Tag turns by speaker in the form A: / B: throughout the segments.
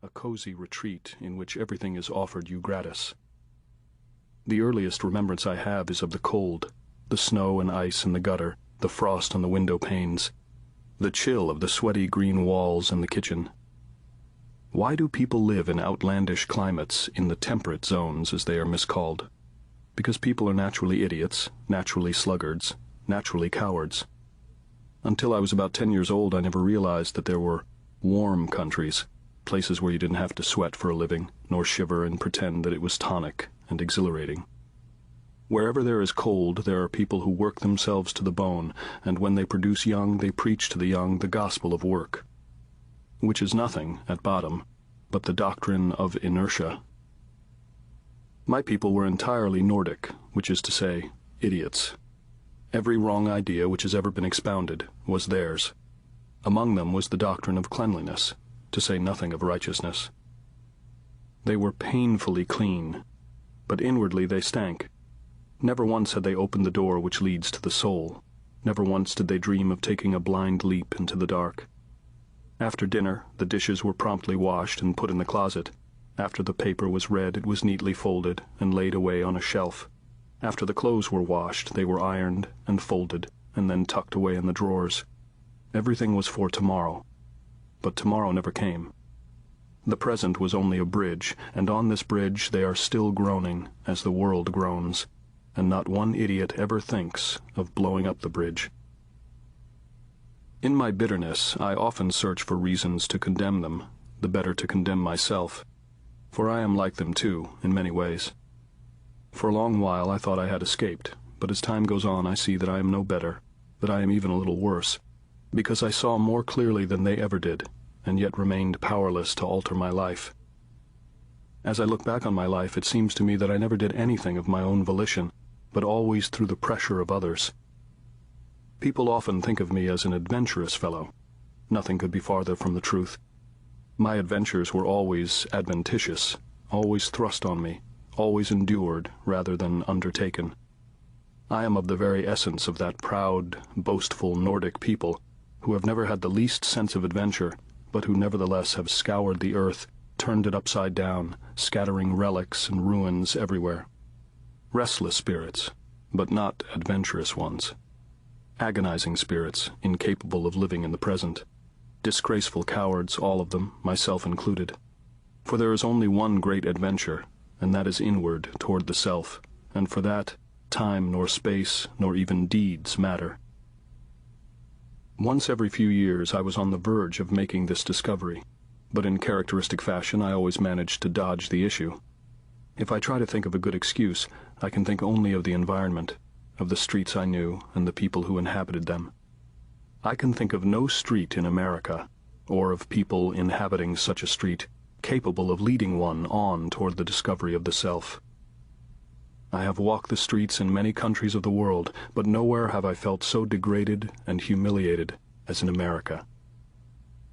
A: a cozy retreat in which everything is offered you gratis. The earliest remembrance I have is of the cold, the snow and ice in the gutter, the frost on the window panes, the chill of the sweaty green walls in the kitchen. Why do people live in outlandish climates in the temperate zones, as they are miscalled? Because people are naturally idiots, naturally sluggards, naturally cowards. Until I was about 10 years old, I never realized that there were warm countries, places where you didn't have to sweat for a living, nor shiver and pretend that it was tonic and exhilarating. Wherever there is cold, there are people who work themselves to the bone, and when they produce young, they preach to the young the gospel of work, which is nothing, at bottom, but the doctrine of inertia. My people were entirely Nordic, which is to say, idiots. Every wrong idea which has ever been expounded was theirs. Among them was the doctrine of cleanliness, to say nothing of righteousness. They were painfully clean, but inwardly they stank. Never once had they opened the door which leads to the soul. Never once did they dream of taking a blind leap into the dark. After dinner, the dishes were promptly washed and put in the closet. After the paper was read, it was neatly folded and laid away on a shelf. After the clothes were washed, they were ironed and folded and then tucked away in the drawers. Everything was for tomorrow, but tomorrow never came. The present was only a bridge, and on this bridge they are still groaning as the world groans, and not one idiot ever thinks of blowing up the bridge. In my bitterness, I often search for reasons to condemn them, the better to condemn myself, for I am like them too, in many ways. For a long while I thought I had escaped, but as time goes on I see that I am no better, that I am even a little worse, because I saw more clearly than they ever did, and yet remained powerless to alter my life. As I look back on my life, it seems to me that I never did anything of my own volition, but always through the pressure of others. People often think of me as an adventurous fellow. Nothing could be farther from the truth. My adventures were always adventitious, always thrust on me, always endured rather than undertaken. I am of the very essence of that proud, boastful Nordic people who have never had the least sense of adventure, but who nevertheless have scoured the earth, turned it upside down, scattering relics and ruins everywhere. Restless spirits, but not adventurous ones. Agonizing spirits, incapable of living in the present. Disgraceful cowards, all of them, myself included. For there is only one great adventure, and that is inward toward the self, and for that, time nor space nor even deeds matter. Once every few years I was on the verge of making this discovery, but in characteristic fashion I always managed to dodge the issue. If I try to think of a good excuse, I can think only of the environment, of the streets I knew and the people who inhabited them. I can think of no street in America, or of people inhabiting such a street, capable of leading one on toward the discovery of the self. I have walked the streets in many countries of the world, but nowhere have I felt so degraded and humiliated as in America.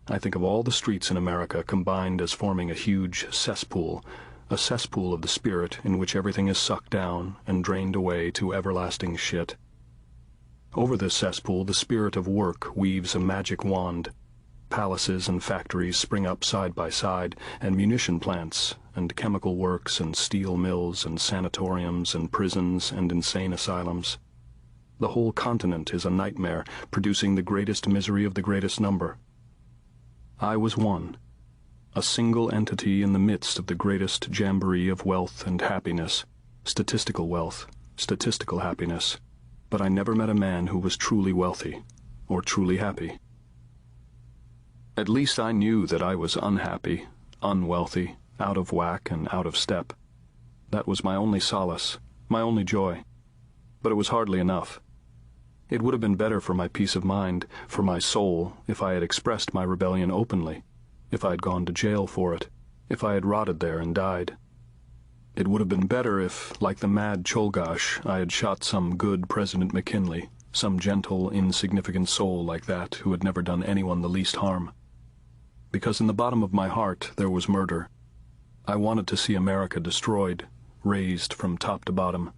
A: I think of all the streets in America combined as forming a huge cesspool, a cesspool of the spirit in which everything is sucked down and drained away to everlasting shit. Over this cesspool the spirit of work weaves a magic wand. Palaces and factories spring up side by side, and munition plants, and chemical works, and steel mills, and sanatoriums, and prisons, and insane asylums. The whole continent is a nightmare, producing the greatest misery of the greatest number. I was one, a single entity in the midst of the greatest jamboree of wealth and happiness, statistical wealth, statistical happiness, but I never met a man who was truly wealthy, or truly happy. At least I knew that I was unhappy, unwealthy, out of whack and out of step. That was my only solace, my only joy. But it was hardly enough. It would have been better for my peace of mind, for my soul, if I had expressed my rebellion openly, if I had gone to jail for it, if I had rotted there and died. It would have been better if, like the mad Cholgash, I had shot some good President McKinley, some gentle, insignificant soul like that who had never done anyone the least harm. Because in the bottom of my heart there was murder. I wanted to see America destroyed, razed from top to bottom.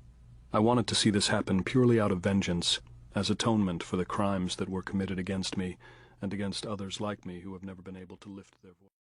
A: I wanted to see this happen purely out of vengeance, as atonement for the crimes that were committed against me and against others like me who have never been able to lift their voice.